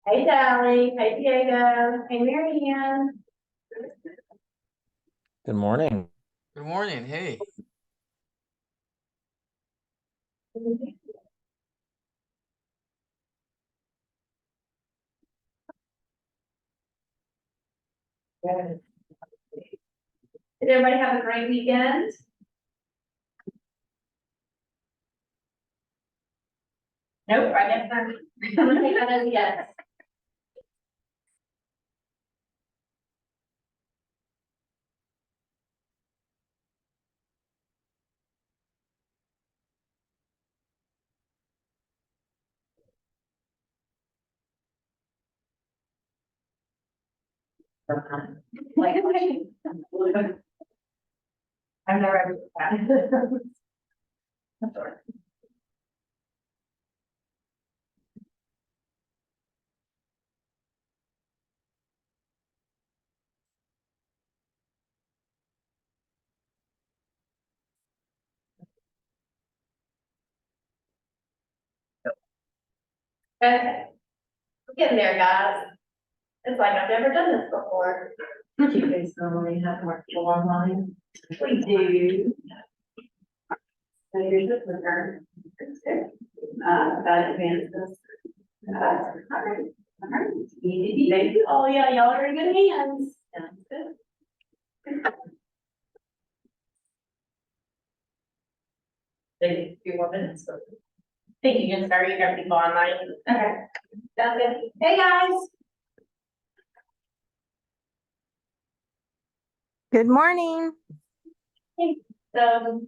Hey Sally, hey Diego, hey Mary Ann. Good morning. Good morning. Hey. Did everybody have a great weekend? Nope, I guess I'm gonna take that as a yes. Like, I've never ever done that. Okay, we're getting there, guys. It's like I've never done this before. You guys normally have more people online. We do. So here's the clicker. That advances. All right. Thank you. Oh, yeah, y'all are in good hands. Sounds good. Maybe a few more minutes. Think you can start, you got people online. Okay. Sounds good. Hey, guys. Good morning. So,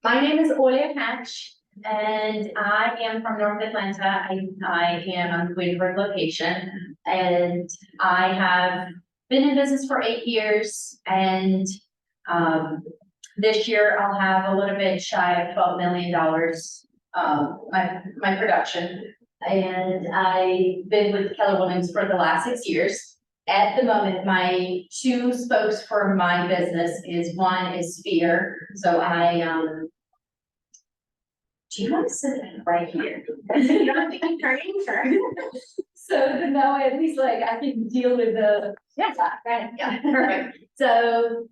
my name is Oya Hatch, and I am from North Atlanta. I am on the Williamsburg location, and I have been in business for 8 years, and this year I'll have a little bit shy of $12 million, my production. And I've been with Keller Williams for the last 6 years. At the moment, my two spokes for my business is one is Sphere. So do you want to sit right here? You don't have to keep turning, sure. So that way at least like I can deal with the, yeah, right, yeah, perfect. So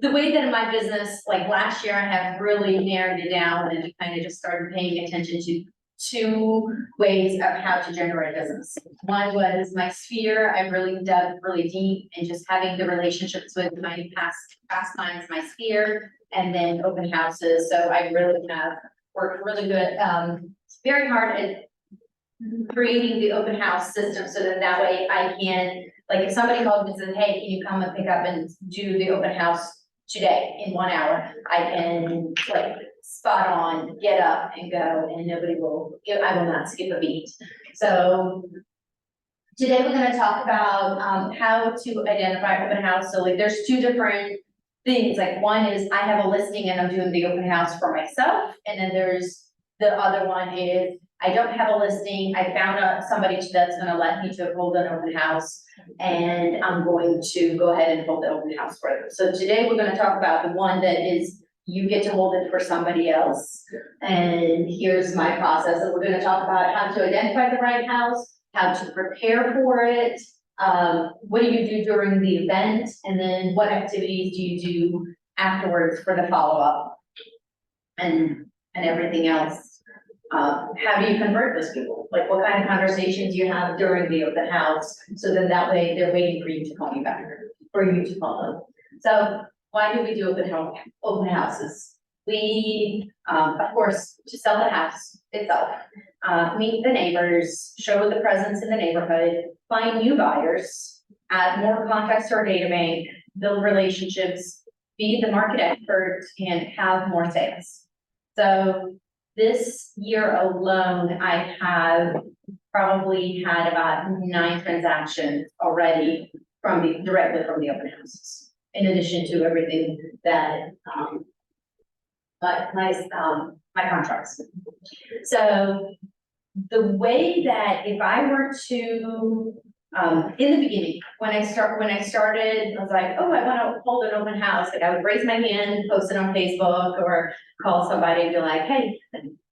the way that in my business, like last year, I have really narrowed it down and kind of just started paying attention to two ways of how to generate business. One was my Sphere. I really dug really deep and just having the relationships with my past clients, my Sphere, and then open houses. So I really have worked really good, very hard at creating the open house system so that way I can, like if somebody called me and said, hey, can you come and pick up and do the open house today in 1 hour? I can like spot on, get up and go and nobody will, I will not skip a beat. So today we're gonna talk about how to identify open house. So like there's two different things. Like one is I have a listing and I'm doing the open house for myself. And then there's the other one is I don't have a listing. I found somebody that's gonna let me to hold an open house and I'm going to go ahead and hold the open house for them. So today we're gonna talk about the one that is you get to hold it for somebody else. And here's my process. And we're gonna talk about how to identify the right house, how to prepare for it, what do you do during the event, and then what activities do you do afterwards for the follow-up and everything else. How do you convert those people? Like what kind of conversations you have during the open house, so then that way they're waiting for you to call you back, for you to call them. So why do we do open houses? We, of course, to sell the house itself, meet the neighbors, show the presence in the neighborhood, find new buyers, add more contacts to our data bank, build relationships, be the market expert, and have more sales. So this year alone, I have probably had about 9 transactions already directly from the open houses. In addition to everything that my contracts. So the way that if I were to in the beginning, when I started, I was like, oh, I want to hold an open house. Like I would raise my hand, post it on Facebook, or call somebody and be like, hey,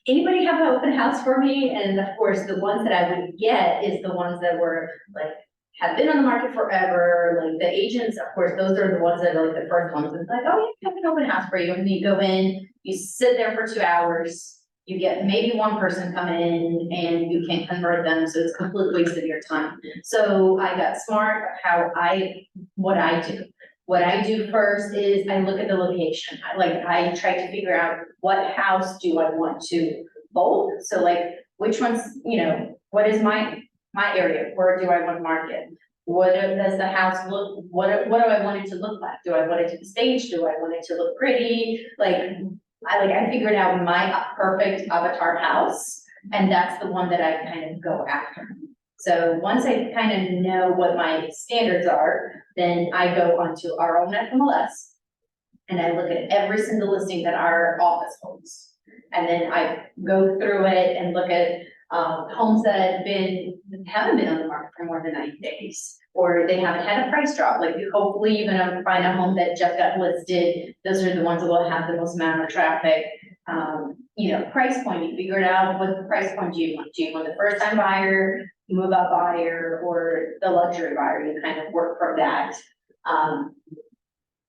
anybody have an open house for me? And of course, the ones that I would get is the ones that were like, have been on the market forever, like the agents, of course, those are the ones that are like the first ones, it's like, oh, yeah, I have an open house for you, and you go in, you sit there for 2 hours, you get maybe one person come in and you can't convert them, so it's a complete waste of your time. So I got smart what I do. What I do first is I look at the location. I try to figure out what house do I want to hold. So like, which ones, what is my area? Where do I want to market? What does the house look, what do I want it to look like? Do I want it to be staged? Do I want it to look pretty? I figured out my perfect avatar house, and that's the one that I kind of go after. So once I kind of know what my standards are, then I go onto our own FMLS and I look at every single listing that our office holds. And then I go through it and look at homes that haven't been on the market for more than 90 days, or they haven't had a price drop. Like hopefully you're gonna find a home that just got listed. Those are the ones that will have the most amount of traffic. Price point, you figure it out. What price point do you want? Do you want the first time buyer, move up buyer, or the luxury buyer? You kind of work from that.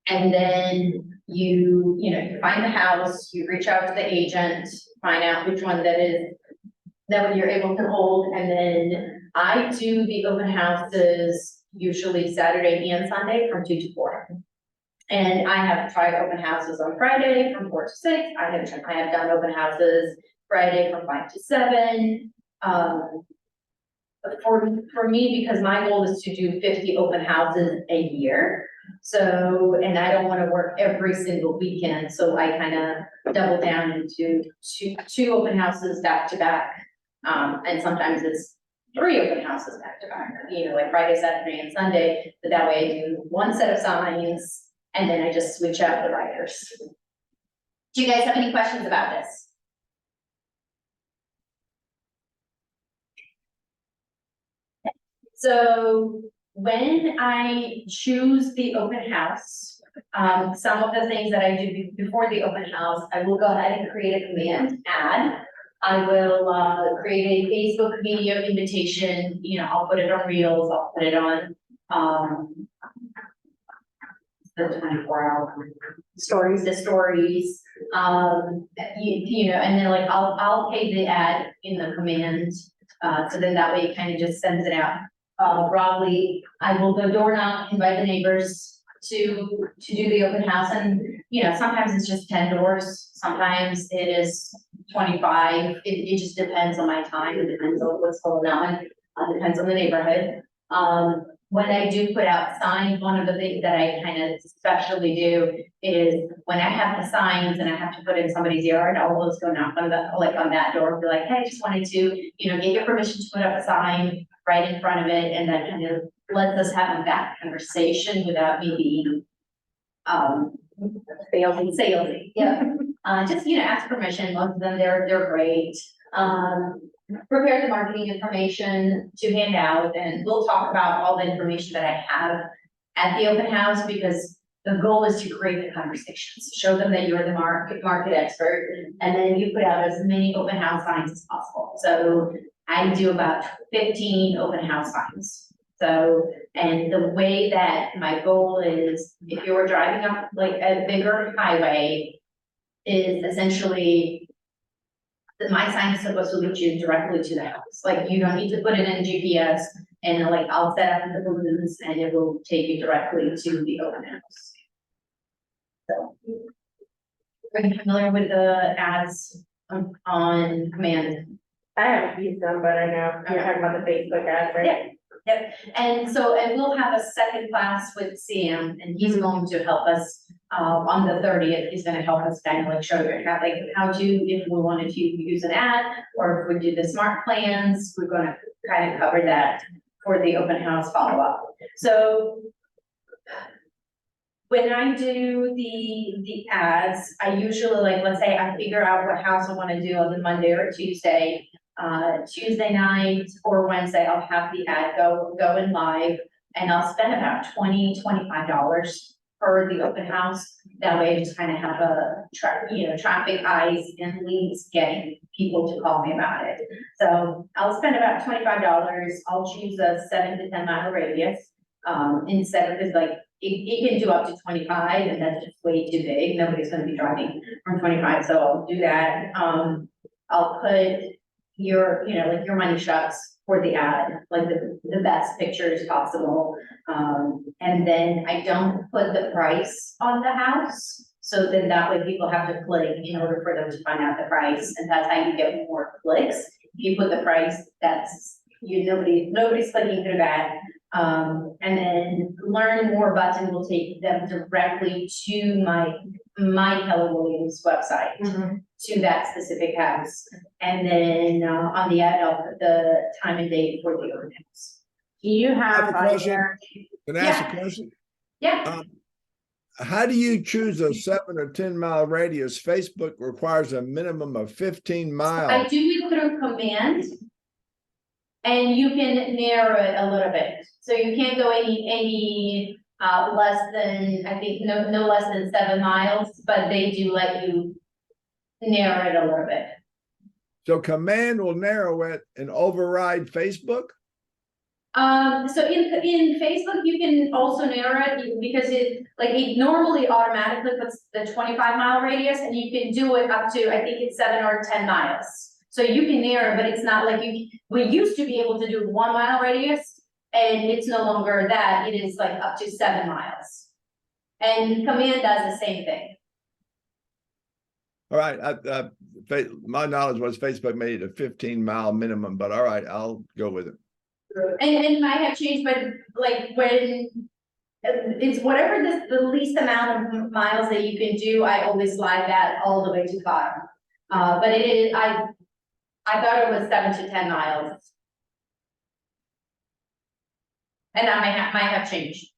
And then you find the house, you reach out to the agent, find out which one that you're able to hold, and then I do the open houses usually Saturday and Sunday from 2 to 4. And I have tried open houses on Friday from 4 to 6. I have done open houses Friday from 5 to 7. For me, because my goal is to do 50 open houses a year. So, and I don't want to work every single weekend, so I kind of double down into two open houses back to back. And sometimes it's 3 open houses back to back, like Friday, Saturday, and Sunday. But that way I do one set of signs and then I just switch out the buyers. Do you guys have any questions about this? So when I choose the open house, some of the things that I do before the open house, I will go ahead and create a command ad. I will create a Facebook video invitation. I'll put it on Reels. I'll put it on the 24-hour stories, the stories. And then like I'll pay the ad in the command. So then that way it kind of just sends it out broadly. I will go door knock, invite the neighbors to do the open house, and sometimes it's just 10 doors, sometimes it is 25. It just depends on my time. It depends on what's going on. Depends on the neighborhood. When I do put out signs, one of the things that I kind of especially do is when I have the signs and I have to put in somebody's yard, I'll just go knock on on that door and be like, hey, I just wanted to, get your permission to put up a sign right in front of it, and that kind of lets us have a back conversation without me being salesy. Yeah. Just ask permission. Most of them they're great. Prepare the marketing information to hand out, and we'll talk about all the information that I have at the open house, because the goal is to create the conversations, show them that you're the market expert, and then you put out as many open house signs as possible. So I do about 15 open house signs. So, and the way that my goal is, if you were driving up like a bigger highway, is essentially my sign is supposed to lead you directly to the house. Like you don't need to put it in GPS, and like I'll set up the balloons and it will take you directly to the open house. So, are you familiar with the ads on command? I haven't used them, but I know you're talking about the Facebook ads, right? Yeah. Yep, and we'll have a second class with Sam, and he's going to help us on the 30th. He's going to help us kind of like show you how to, if we wanted to use an ad, or if we do the smart plans, we're going to kind of cover that for the open house follow-up. So when I do the ads, I usually let's say I figure out what house I want to do on the Monday or Tuesday. Tuesday night or Wednesday, I'll have the ad go in live, and I'll spend about $20–25 for the open house. That way I just kind of have a traffic eyes and leads getting people to call me about it. So I'll spend about $25. I'll choose a 7 to 10 mile radius. Instead of, it's like, it can do up to 25, and that's just way too big. Nobody's gonna be driving from 25, so I'll do that. I'll put your, like your money shots for the ad, like the best pictures possible. And then I don't put the price on the house. So then that way people have to click in order for them to find out the price, and that's how you get more clicks. If you put the price, that's, nobody's clicking through that. And then learn more button will take them directly to my Keller Williams website, to that specific house. And then, on the ad, I'll put the time and date for the open house. Do you I have have a on question. your, Can I ask a question? Yeah, How do you choose a 7 or 10 mile radius? Facebook requires a minimum of 15 I miles. do it through command. And you can narrow it a little bit, so you can't go any less than, I think, no less than 7 miles, but they do let you narrow it a little bit. So command will narrow it and override Facebook? So in Facebook, you can also narrow it because it normally automatically puts the 25-mile radius, and you can do it up to, I think it's 7 or 10 miles. So you can narrow, but it's not like we used to be able to do 1 mile radius, and it's no longer that. It is like up to 7 miles. And command does the same thing. All right, my knowledge was Facebook made it a 15-mile minimum, but all right, I'll go with it. And it might have changed, but like when it's whatever the least amount of miles that you can do, I always slide that all the way to the bottom. But it is, I thought it was 7 to 10 miles. And that might have changed.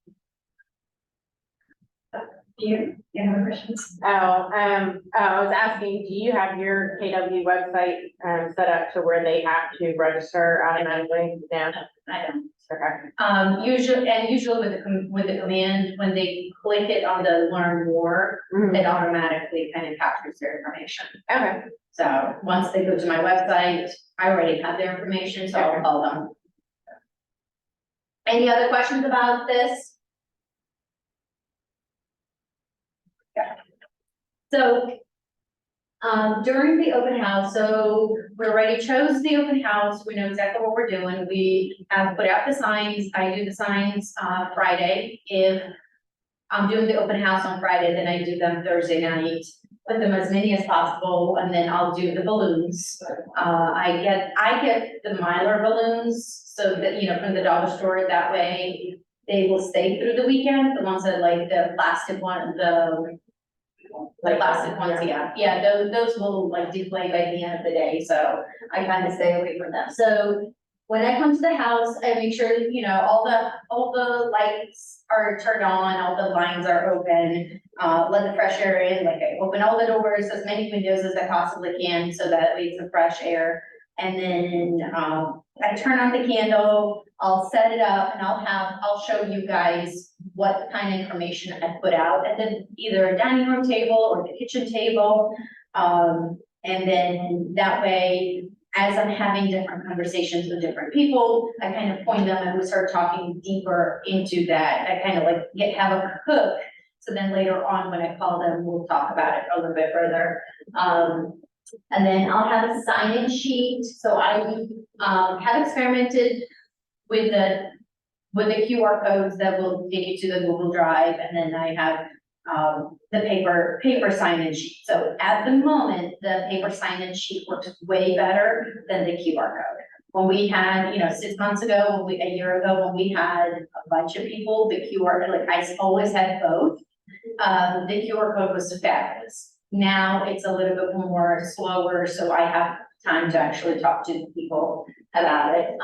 You have questions? I was asking, do you have your KW website set up to where they have to register automatically? No, I don't. okay. Usually with the command, when they click it on the learn more, it automatically kind of captures their information. Okay. So once they go to my website, I already have their information, so I'll call them. Any other questions about this? Yeah. So, during the open house, so we already chose the open house. We know exactly what we're doing. We have put out the signs. I do the signs, Friday. If I'm doing the open house on Friday, then I do them Thursday night. Put them as many as possible, and then I'll do the balloons. I get the Mylar balloons, so that, from the dollar store, that way they will stay through the weekend. The ones that like the plastic one, the plastic ones, yeah, those will like deflate by the end of the day, so I kind of stay away from them. So when I come to the house, I make sure, all the lights are turned on, all the blinds are open, let the fresh air in, like I open all the doors, as many windows as I possibly can, so that it's a fresh air. And then, I turn on the candle, I'll set it up, and I'll show you guys what kind of information I put out at either a dining room table or the kitchen table. And then that way, as I'm having different conversations with different people, I kind of point them and we start talking deeper into that. I kind of like have a hook. So then later on, when I call them, we'll talk about it a little bit further. And then I'll have a sign-in sheet. So I have experimented with the QR codes that will take you to the Google Drive, and then I have the paper sign-in sheet. So at the moment, the paper sign-in sheet works way better than the QR code. When we had, 6 months ago, a year ago, when we had a bunch of people, the QR, I always had both. The QR code was fabulous. Now it's a little bit more slower, so I have time to actually talk to people about it.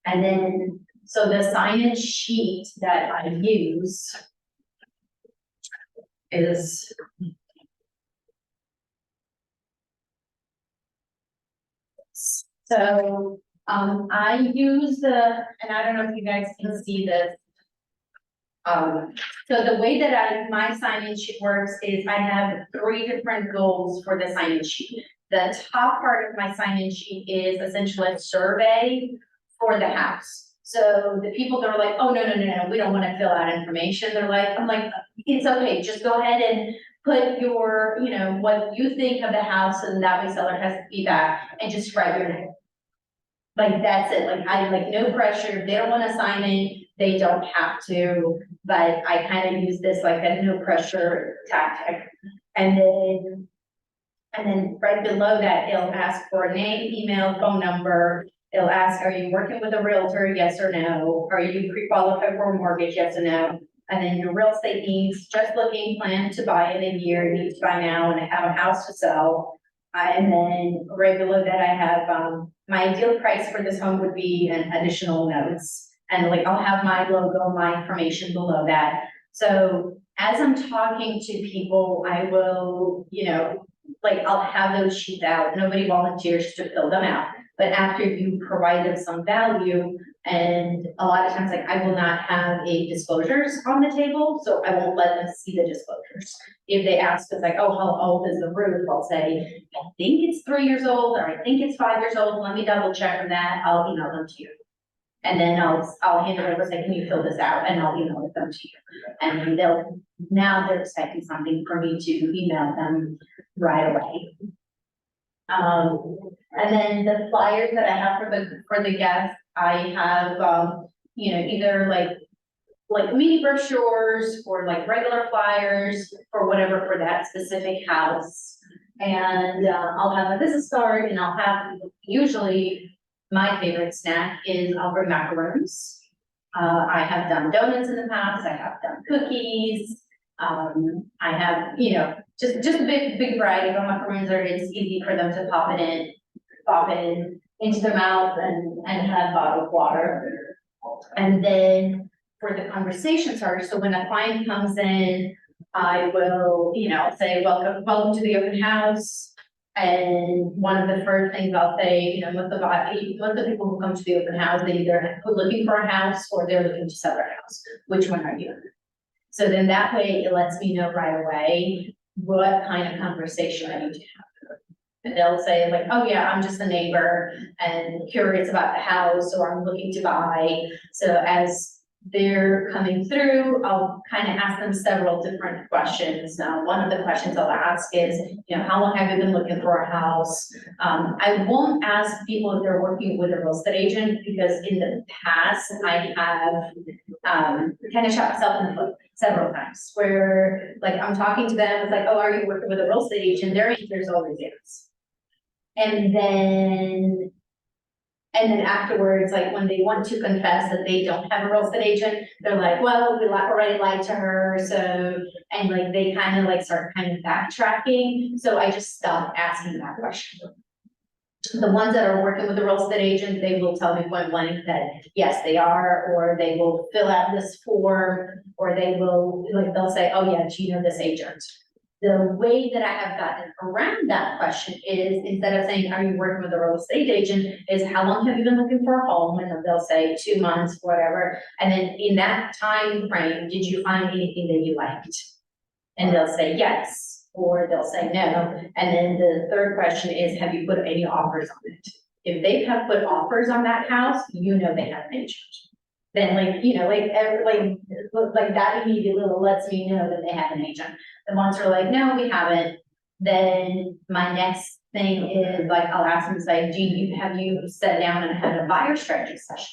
And then, so the sign-in sheet that I use is so, I use and I don't know if you guys can see this. So the way that my sign-in sheet works is I have 3 different goals for the sign-in sheet. The top part of my sign-in sheet is essentially a survey for the house. So the people that are like, oh, no, we don't want to fill out information, I'm like, it's okay, just go ahead and put your, what you think of the house, and that way seller has feedback, and just write your name. Like, that's it, like no pressure, if they don't want to sign in, they don't have to, but I kind of use this like a no pressure tactic. And then right below that, it'll ask for a name, email, phone number. It'll ask, are you working with a realtor? Yes or no? Are you pre-qualified for a mortgage? Yes or no? And then your real estate needs, just looking, plan to buy in a year, need to buy now, and I have a house to sell. And then right below that, I have, my ideal price for this home would be an additional notes. And like, I'll have my logo, my information below that. So as I'm talking to people, I will, I'll have those sheets out. Nobody volunteers to fill them out. But after you provide them some value, and a lot of times, like, I will not have a disclosures on the table, so I won't let them see the disclosures. If they ask us like, oh, how old is the roof? I'll say, I think it's 3 years old, or I think it's 5 years old. Let me double check on that. I'll email them to you. And then I'll hand it over, say, can you fill this out? And I'll email them to you. And they're expecting something for me to email them right away. And then the flyers that I have for the guests, I have, either like mini brochures or like regular flyers or whatever for that specific house. And, I'll have a business card, and I'll have, usually my favorite snack is I'll bring macaroons. I have done donuts in the past. I have done cookies. I have, just a big variety of macaroons. It's easy for them to pop in into their mouth and have bottled water. And then for the conversation starter, so when a client comes in, I will, say, welcome to the open house. And one of the first things I'll say, most of the people who come to the open house, they either are looking for a house or they're looking to sell their house. Which one are you? So then that way it lets me know right away what kind of conversation I need to have. And they'll say like, oh yeah, I'm just a neighbor and curious about the house, or I'm looking to buy. So as they're coming through, I'll kind of ask them several different questions. One of the questions I'll ask is, how long have you been looking for a house? I won't ask people if they're working with a real estate agent, because in the past I have kind of shot myself in the foot several times where like I'm talking to them, it's like, oh, are you working with a real estate agent? Their answer is always yes. And then afterwards, like when they want to confess that they don't have a real estate agent, they're like, well, we already lied to her. So, and like, they kind of like start kind of backtracking. So I just stopped asking that question. The ones that are working with the real estate agent, they will tell me point blank that yes, they are, or they will fill out this form, or they will, like, they'll say, oh yeah, do you know this agent? The way that I have gotten around that question is, instead of saying, are you working with a real estate agent, is how long have you been looking for a home? And then they'll say 2 months, whatever. And then in that time frame, did you find anything that you liked? And they'll say yes, or they'll say no. And then the third question is, have you put any offers on it? If they have put offers on that house, they have an agent. Then like that immediately lets me know that they have an agent. The ones are like, no, we haven't. Then my next thing is like, I'll ask them, say, have you sat down and had a buyer strategy session?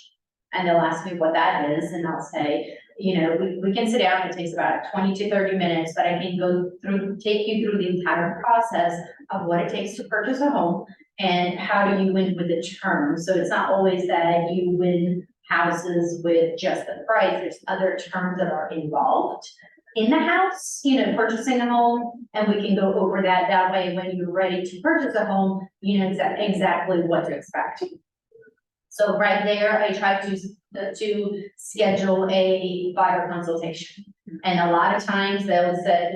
And they'll ask me what that is. And I'll say, we can sit down. It takes about 20 to 30 minutes, but I can take you through the entire process of what it takes to purchase a home and how do you win with the terms. So it's not always that you win houses with just the price. There's other terms that are involved in the house, purchasing a home, and we can go over that. That way, when you're ready to purchase a home, you know exactly what to expect. So right there, I try to schedule a buyer consultation. And a lot of times they'll say,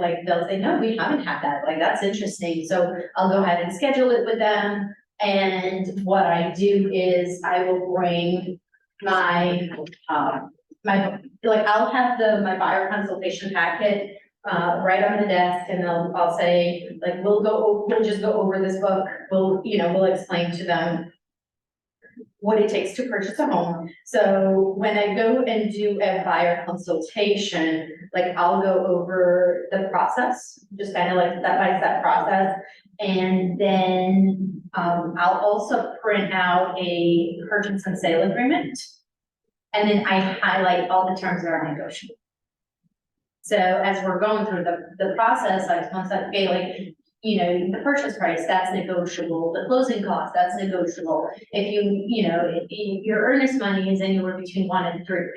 no, we haven't had that. Like, that's interesting. So I'll go ahead and schedule it with them. And what I do is I will bring my I'll have my buyer consultation packet right on the desk, and I'll say, like, we'll just go over this book. We'll explain to them what it takes to purchase a home. So when I go and do a buyer consultation, like, I'll go over the process, just kind of like step-by-step process. And then I'll also print out a purchase and sale agreement. And then I highlight all the terms that are negotiable. So as we're going through the process, like, once I feel like, the purchase price, that's negotiable, the closing cost, that's negotiable. If your earnest money is anywhere between 1% and 3%.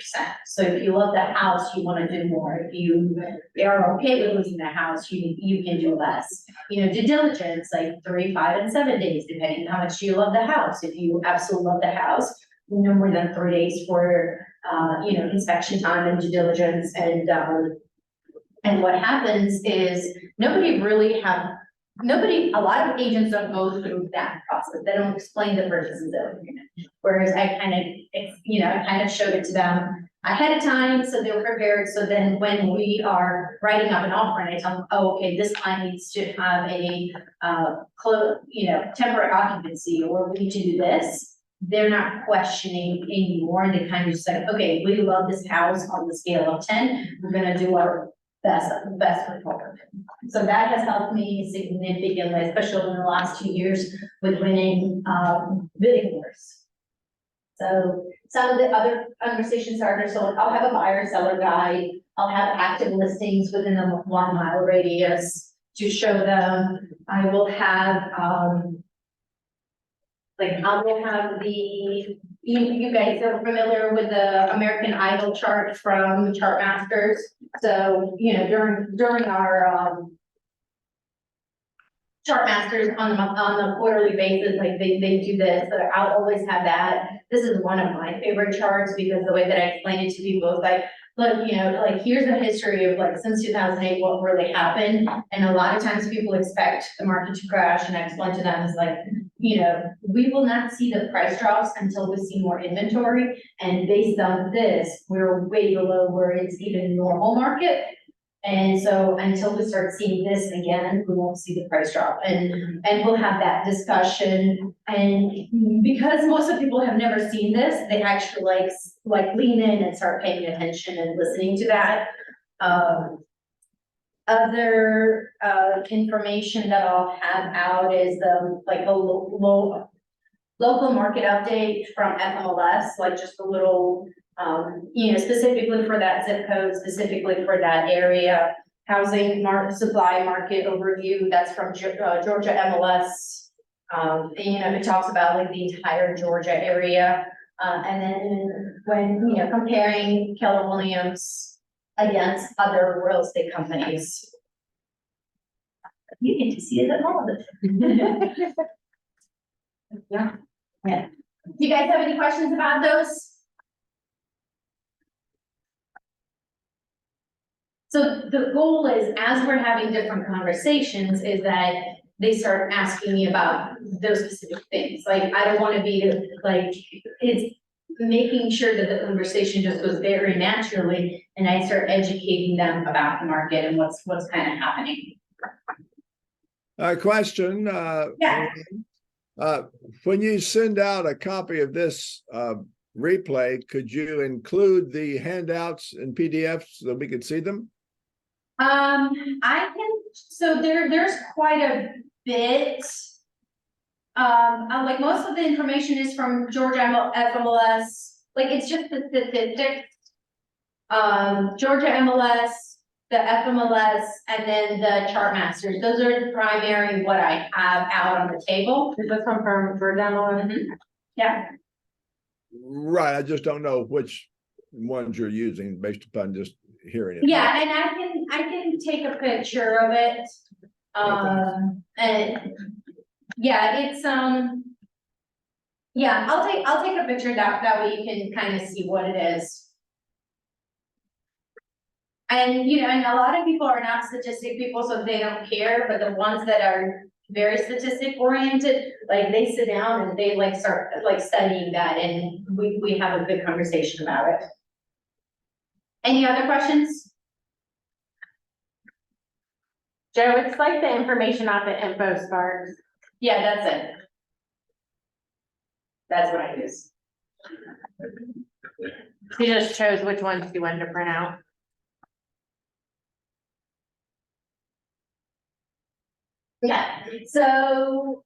So if you love that house, you want to do more. If you are okay with losing the house, you can do less. Due diligence, like 3, 5, and 7 days, depending on how much you love the house. If you absolutely love the house, no more than 3 days for, inspection time and due diligence. And what happens is a lot of agents don't go through that process. They don't explain the purchase and sale agreement. Whereas I kind of showed it to them ahead of time, so they were prepared. So then when we are writing up an offer and I tell them, oh, okay, this client needs to have a temporary occupancy, or we need to do this, they're not questioning anymore. And they kind of just like, okay, we love this house on the scale of 10. We're gonna do our best report. So that has helped me significantly, especially in the last 2 years with winning bidding wars. So some of the other conversation starters, so I'll have a buyer seller guide. I'll have active listings within a 1 mile radius to show them. I will have you guys are familiar with the American Idol chart from Chartmasters. So, during our Chartmasters on the quarterly basis, like they do this, so I'll always have that. This is one of my favorite charts because the way that I explain it to people is like, look, here's a history of since 2008, what really happened. And a lot of times people expect the market to crash, and I explain to them is we will not see the price drops until we see more inventory. And based on this, we're way below where it's even normal market. And so until we start seeing this again, we won't see the price drop. And we'll have that discussion. And because most of the people have never seen this, they actually lean in and start paying attention and listening to that. Other information that I'll have out is a local market update from FMLS, just a little, specifically for that zip code, specifically for that area. Housing supply market overview, that's from Georgia MLS. It talks about the entire Georgia area. And then when, comparing Keller Williams against other real estate companies. You get to see it at all. Yeah. Do you guys have any questions about those? So the goal is, as we're having different conversations, is that they start asking me about those specific things. I don't want to be it's making sure that the conversation just goes very naturally, and I start educating them about the market and what's kind of happening. Question. Yeah. When you send out a copy of this replay, could you include the handouts and PDFs so that we could see them? I can. So there's quite a bit. Most of the information is from Georgia FMLS. It's just the statistics. Georgia MLS, the FMLS, and then the Chartmasters. Those are the primary what I have out on the table. Does this come from Georgia MLS? Mm-hmm. Yeah. Right. I just don't know which ones you're using based upon just hearing it. Yeah, and I can take a picture of it. And yeah, it's yeah, I'll take a picture that way you can kind of see what it is. And and a lot of people are not statistic people, so they don't care, but the ones that are very statistic oriented, they sit down and they start studying that, and we have a good conversation about it. Any other questions? Joe, it's like the information off the info stars. Yeah, that's it. That's what I use. He just chose which ones he wanted to print out. Yeah, so,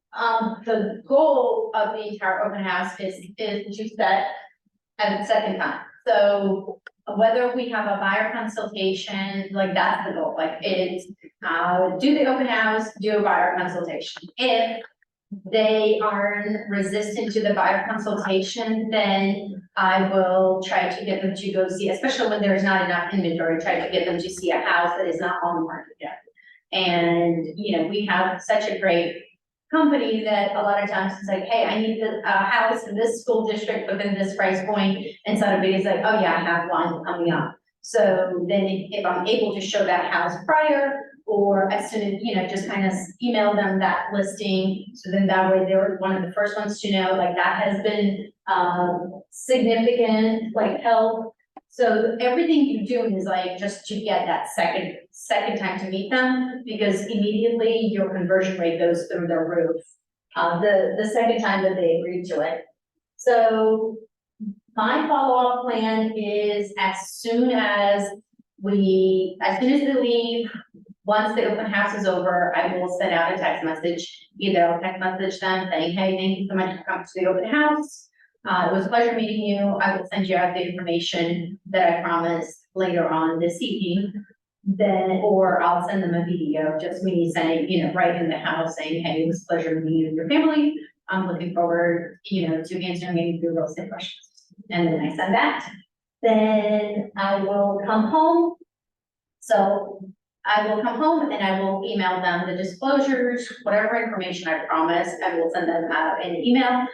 the goal of the entire open house is to set at the second time. So whether we have a buyer consultation, like that's the goal, like it's, do the open house, do a buyer consultation. If they are resistant to the buyer consultation, then I will try to get them to go see, especially when there's not enough inventory, try to get them to see a house that is not on the market yet. And, you know, we have such a great company that a lot of times it's like, hey, I need a house in this school district within this price point. And somebody's like, oh yeah, I have one coming up. So then if I'm able to show that house prior, or as soon as, you know, just kind of email them that listing. So then that way they're one of the first ones to know, like that has been significant, like help. So everything you do is like just to get that second time to meet them, because immediately your conversion rate goes through the roof. The second time that they agree to it. So my follow-up plan is as soon as they leave, once the open house is over, I will send out a text message. Either I'll text message them saying, hey, thank you so much for coming to the open house. It was a pleasure meeting you. I will send you out the information that I promised later on this evening. Then, or I'll send them a video, just me saying, you know, right in the house saying, hey, it was a pleasure meeting you and your family. I'm looking forward, you know, to answering any of your real estate questions. And then I send that. Then I will come home. So I will come home and I will email them the disclosures, whatever information I promised, I will send them out in an email.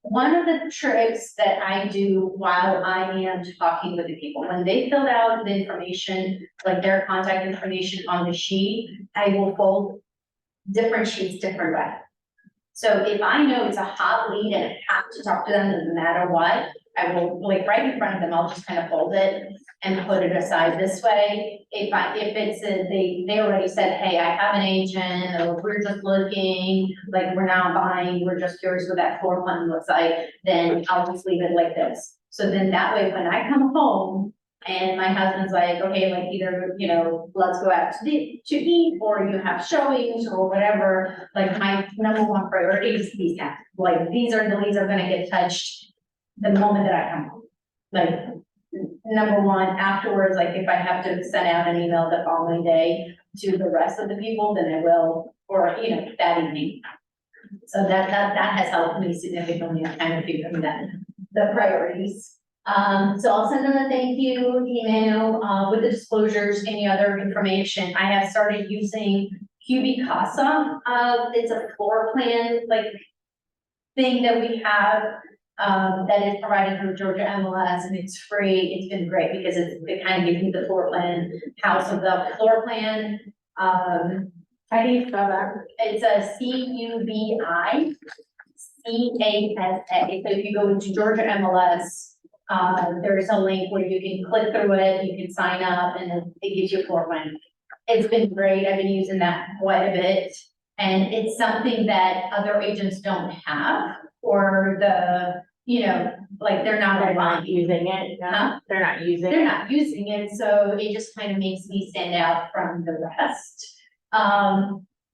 One of the tricks that I do while I am talking with the people, when they filled out the information, like their contact information on the sheet, I will fold different sheets different way. So if I know it's a hot lead and I have to talk to them no matter what, I will, like right in front of them, I'll just kind of fold it and put it aside this way. If it's they already said, hey, I have an agent, or we're just looking, like we're not buying, we're just curious what that floor plan looks like, then I'll just leave it like this. So then that way, when I come home and my husband's like, okay, like either, you know, let's go out to eat, or you have showings or whatever, like my number one priority is these guys. Like these are the leads that are gonna get touched the moment that I come home. Like number one, afterwards, like if I have to send out an email the following day to the rest of the people, then I will, or, you know, that evening. So that has helped me significantly in kind of figuring that the priorities. So I'll send them a thank you email, with the disclosures, any other information. I have started using QB Casa. It's a floor plan, like thing that we have. That is provided through Georgia MLS, and it's free. It's been great because it kind of gives me the floor plan, house of the floor plan. How do you spell that? It's a CUBI CASA. So if you go into Georgia MLS, there's a link where you can click through it, you can sign up, and it gives you a floor plan. It's been great. I've been using that quite a bit, and it's something that other agents don't have. Or you know, like they're not using it. No, huh? They're not using it. So it just kind of makes me stand out from the rest.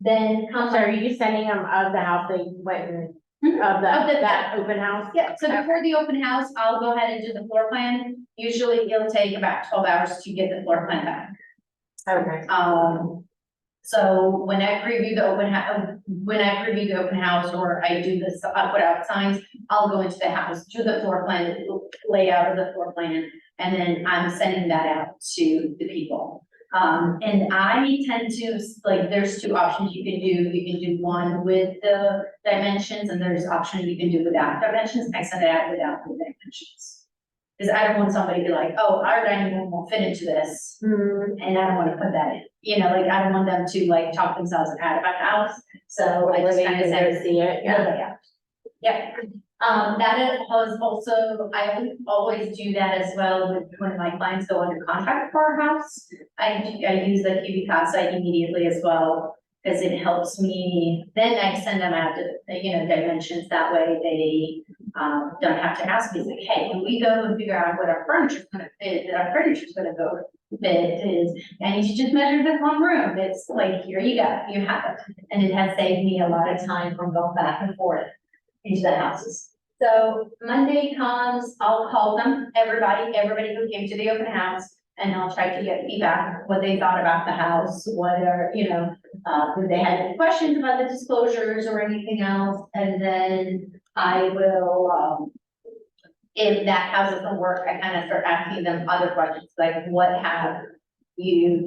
Then So are you sending them of the house they went and that open house? Yeah, so before the open house, I'll go ahead and do the floor plan. Usually it'll take about 12 hours to get the floor plan back. Okay. So when I preview the open house, or I do this, I put out signs, I'll go into the house, do the floor plan, layout of the floor plan, and then I'm sending that out to the people. And I tend to, like, there's two options you can do. You can do one with the dimensions, and there's options you can do without dimensions. I send it out without the dimensions. Because I don't want somebody to be like, oh, our dining room won't fit into this, and I don't want to put that in. You know, like I don't want them to like talk themselves out of my house. So I just kind of say, see it. yeah. That was also, I always do that as well with when my clients go under contract for our house. I use the QB site immediately as well, because it helps me, then I send them out to, dimensions, that way they don't have to ask me, it's like, hey, can we go and figure out what our furniture's gonna fit, that our furniture's gonna go fit is, I need to just measure this one room, it's like, here you go, you have it. And it has saved me a lot of time from going back and forth into the houses. So Monday comes, I'll call them, everybody who came to the open house, and I'll try to get feedback, what they thought about the house, whether, if they had any questions about the disclosures or anything else, and then I will, if that house doesn't work, I kind of start asking them other questions, like what have you,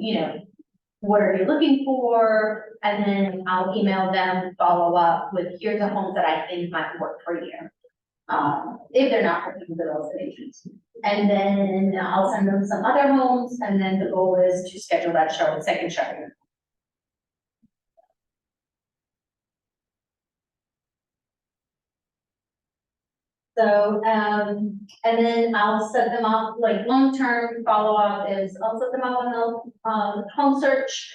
what are you looking for? And then I'll email them, follow up with, here's a home that I think might work for you. If they're not working with the real estate agents. And then I'll send them some other homes, and then the goal is to schedule that second showing. So, and then I'll set them up, like, long-term follow-up is, I'll set them up on the, home search.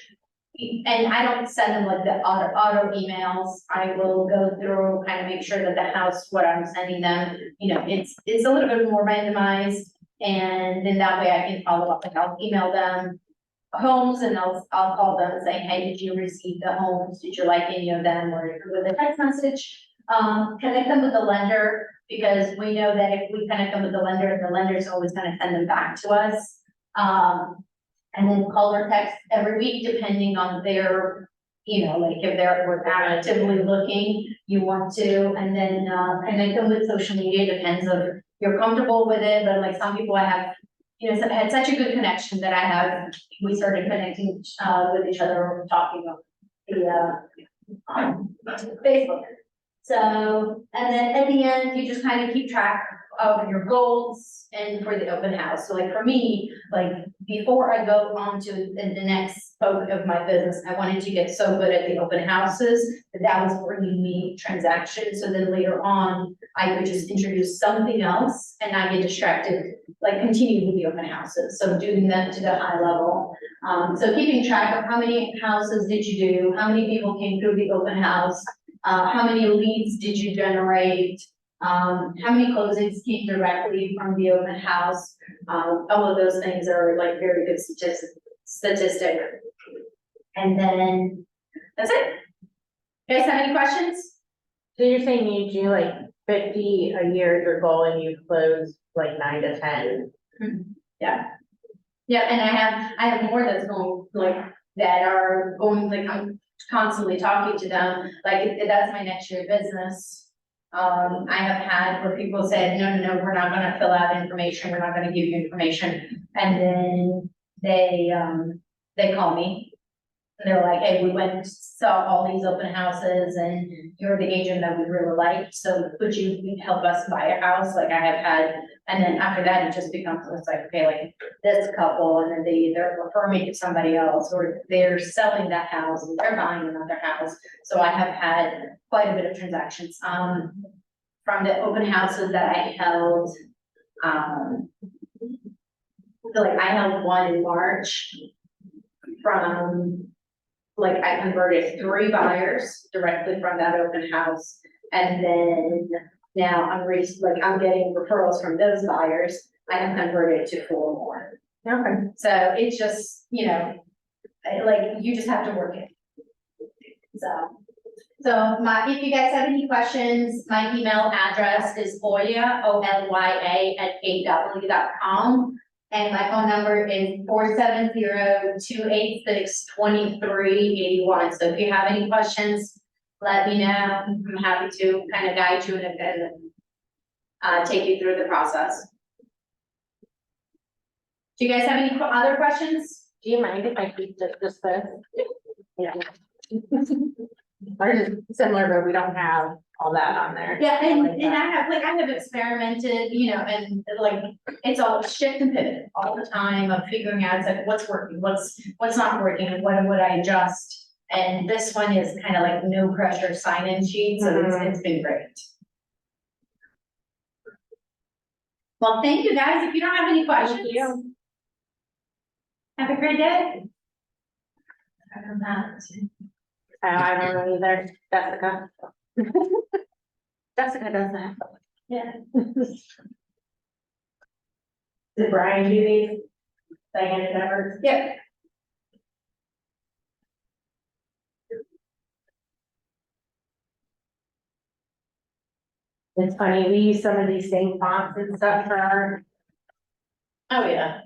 And I don't send them like the auto emails. I will go through, kind of make sure that the house, what I'm sending them, it's a little bit more randomized. And then that way I can follow up, like I'll email them homes, and I'll call them and say, hey, did you receive the homes? Did you like any of them? Or with a text message, connect them with the lender, because we know that if we connect them with the lender's always gonna send them back to us. And then call or text every week, depending on their, like if we're actively looking, you want to, and then, connect them with social media, depends on, you're comfortable with it, but like some people I have, had such a good connection that we started connecting, with each other, talking on the, Facebook. So, and then at the end, you just kind of keep track of your goals and for the open house. So like for me, like before I go on to the next spoke of my business, I wanted to get so good at the open houses that was bringing me transactions. So then later on, I could just introduce something else and not get distracted, like continue with the open houses. So doing them to the high level. So keeping track of how many houses did you do, how many people came through the open house, how many leads did you generate? How many closings came directly from the open house? All of those things are like very good statistic. And then that's it. You guys have any questions? So you're saying you do like 50 a year is your goal, and you close like 9 to 10? Yeah. Yeah, and I have more that's going, like, that are going, like, I'm constantly talking to them, like, that's my next year business. I have had where people said, no, we're not gonna fill out information, we're not gonna give you information, and then they call me. They're like, hey, we went and saw all these open houses, and you're the agent that we really liked, so could you help us buy a house? Like I have had, and then after that, it just becomes, it's like, okay, like this couple, and then they either refer me to somebody else, or they're selling that house and they're buying another house. So I have had quite a bit of transactions, from the open houses that I held. Like I held one in March from, like I converted 3 buyers directly from that open house. And then now I'm getting referrals from those buyers. I have converted to 4 more. Okay. So it's just, like you just have to work it. So if you guys have any questions, my email address is Olya, OLYA @8w.com. And my phone number is 470-286-2381. So if you have any questions, let me know. I'm happy to kind of guide you and take you through the process. Do you guys have any other questions? Do you mind if I keep just this? Yeah. Ours is similar, but we don't have all that on there. Yeah, and I have experimented, and like, it's all shift and pivot all the time of figuring out, it's like, what's working, what's not working, and what would I adjust? And this one is kind of like no pressure sign-in sheet, so it's been great. Well, thank you guys. If you don't have any Thank questions, you. have a great day. I don't know. I don't know either, Jessica. Jessica does that. Yeah. Did Brian do these? Diana Devers? Yep. It's funny, we use some of these same fonts and stuff for our. Oh, yeah.